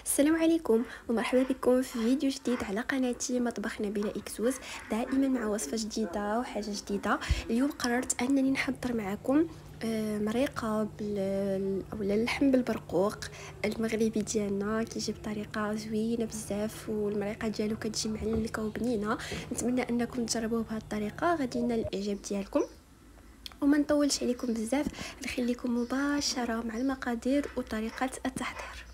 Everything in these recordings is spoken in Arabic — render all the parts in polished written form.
السلام عليكم ومرحبا بكم في فيديو جديد على قناتي مطبخ نبيلة إكسوس، دائما مع وصفة جديدة وحاجة جديدة. اليوم قررت أنني نحضر معكم مريقة أولا اللحم بالبرقوق المغربي ديالنا، كيجي بطريقة زوينة بزاف والمريقة ديالو كتجي معلكة وبنينة. نتمنى أنكم تجربوه بهذه الطريقة، غادي ينال الإعجاب ديالكم. وما نطولش عليكم بزاف، نخليكم مباشرة مع المقادير وطريقة التحضير.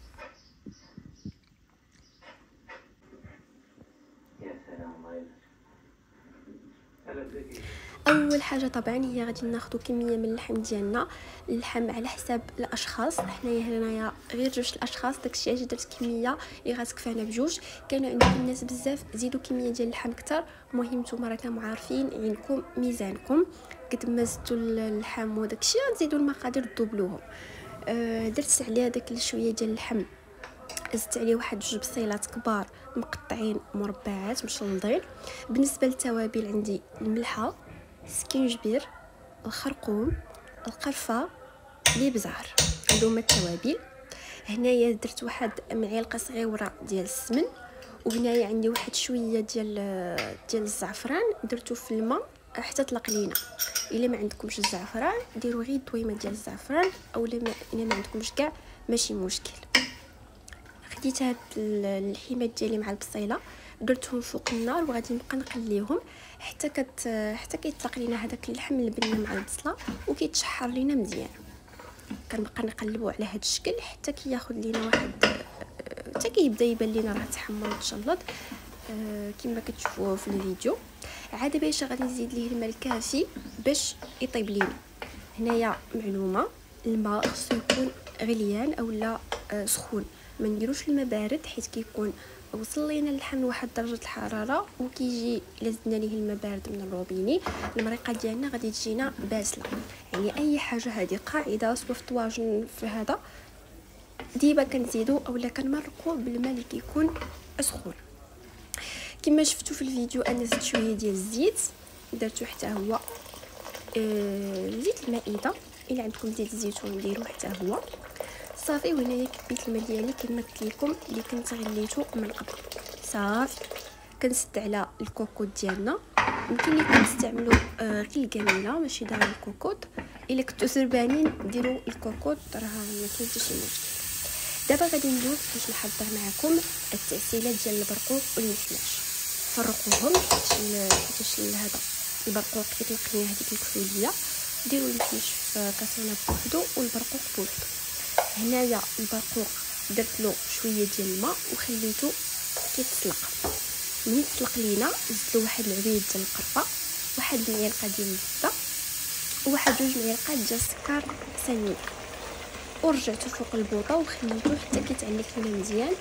اول حاجه طبعا هي غادي ناخذ كميه من اللحم ديالنا. اللحم على حساب الاشخاص، حنايا هنايا غير 2 الاشخاص، داكشي علاش درت كميه اللي غتكفانا بجوج. كانوا عندكم الناس بزاف زيدوا كميه ديال اللحم اكثر، المهم نتوما راكم عارفين عينكم ميزانكم. قد ما زدتوا اللحم وداكشي تزيدوا المقادير دوبلوهم. درت عليه داك شويه ديال اللحم، زدت عليه واحد 2 بصيلات كبار مقطعين مربعات مشلضين. بالنسبه للتوابل عندي الملحه، السكينجبير، الخرقوم، القرفه، الابزار. هادو هما التوابل. هنايا درت واحد معلقه صغيره ديال السمن، وهنايا عندي واحد شويه ديال الزعفران درتو في الماء حتى طلق لينا. الا ما عندكمش الزعفران ديروا غير دويمه ديال الزعفران، اولا الا ما عندكمش كاع ماشي مشكل. خديت هاد الحمات ديالي مع البصيله درتهم فوق النار وغادي نبقى نقليهم حتى كيطلق لينا هذاك اللحم البنه مع البصله وكيتشحر لينا مزيان. كنبقى نقلبو على هاد الشكل حتى كياخذ لينا واحد حتى كيبدا يبان لينا راه تحمر وتشلط كما كتشوفوا في الفيديو. عاد باش غادي نزيد ليه الماء الكافي باش يطيب لينا. هنايا معلومه، الماء خصو يكون غليان اولا سخون، ما نديروش الماء بارد حيت كيكون وصل لينا اللحم لواحد درجه الحراره وكيجي الا زدنا ليه الماء بارد من الروبيني المريقه ديالنا غادي تجينا باسله. يعني اي حاجه هذه قاعده سواء في الطواجن في هذا ديما كنزيدو اولا كنمرقوا بالماء اللي كيكون سخون. كما شفتوا في الفيديو انا زدت شويه ديال الزيت، درتو حتى هو زيت المائده، الا عندكم زيت الزيتون ديروه حتى هو صافي. وهنايا كبيت الماء ديالي كما قلت لكم اللي كنت غليته من قبل صافي. كنسد على الكوكوط ديالنا، يمكن لكم تستعملوا غير الكميله ماشي دار الكوكوط. الا كنتو سربانين ديروا الكوكوط راه ما كاين حتى شي مشكل. دابا غادي ندوز باش نحضر معكم التعسيلات ديال البرقوق والمحلاش. فرقوهم حيت هذا البرقوق كيطلق لينا هذيك الكحوليه. ديروا المحلاش في كاسرونه بوحدو والبرقوق بوحدو. هنايا البرقوق درت له شويه ديال الماء وخليته كيتسلق. ملي تسلق لينا زدت له واحد العبيد ديال القرفه، واحد المعلقه ديال الزبده، وواحد 2 معالق ديال السكر سنين، ورجعته فوق البوطه وخليته حتى كيتعلك لينا مزيان.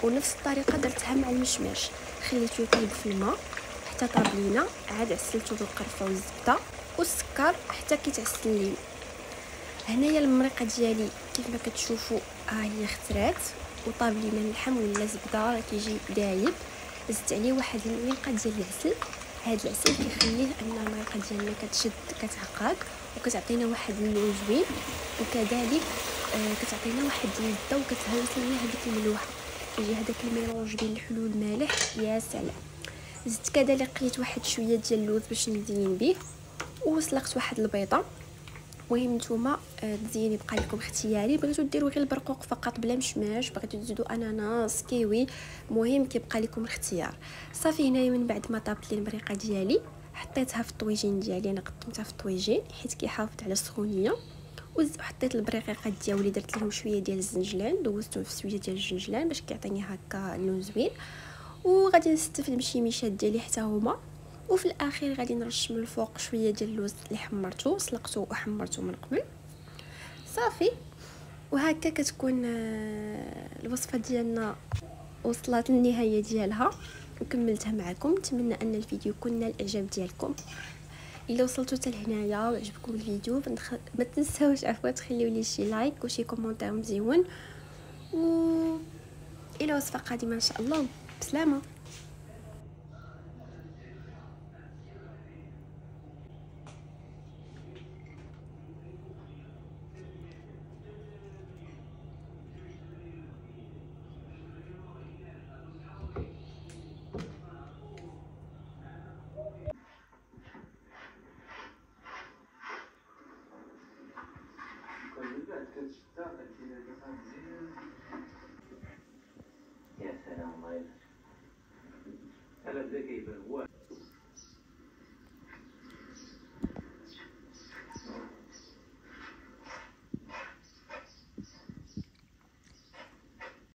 ونفس الطريقه درتها مع المشماش، خليته يطيب في الماء حتى طاب لينا، عاد عسلته بالقرفه والزبده والسكر حتى كيتعسل لينا. هنايا المريقه ديالي كيف ما كتشوفوا هي اخترات وطاب لينا اللحم ولا زبده راه كيجي دايب. زدت عليه واحد المعلقه ديال العسل. هذا العسل كيخليه ان المريقه ديالنا كتشد كتعقد وكتعطينا واحد اللون زوين، وكذلك كتعطينا واحد اللذه وكتهرس لنا هذيك الملوحه، كيجي هذاك الميلونج بين الحلو والمالح يا سلام. زدت كذلك قليت واحد شويه ديال اللوز باش نزين به، وسلقت واحد البيضه. المهم نتوما تزيين يبقى لكم اختياري، بغيتو ديروا غير البرقوق فقط بلا مشماش، بغيتو تزيدوا اناناس كيوي، المهم كيبقى لكم الاختيار. صافي هنايا من بعد ما طابت لي المريقه ديالي حطيتها في الطويجين ديالي، انا قطمتها في الطويجين حيت كيحافظ على السخونيه. وحطيت البريقات ديالي درت لهم شويه ديال الزنجلان، دوزتهم في شويه ديال الزنجلان باش كيعطيني هكا لون زوين. وغادي نستف المشيميشات ديالي حتى هما، وفي الاخير غادي نرش من الفوق شويه ديال اللوز اللي حمرته سلقته وحمرته من قبل صافي. وهكا كتكون الوصفه ديالنا وصلت للنهايه ديالها وكملتها معكم. نتمنى ان الفيديو يكون نال الاعجاب ديالكم. الا وصلتوا حتى لهنايا وعجبكم الفيديو ما تنساوش عفوا تخليو لي شي لايك وشي كومونتير مزيون، و الى وصفه قادمه ان شاء الله. بسلامه. هذا كيبان واحد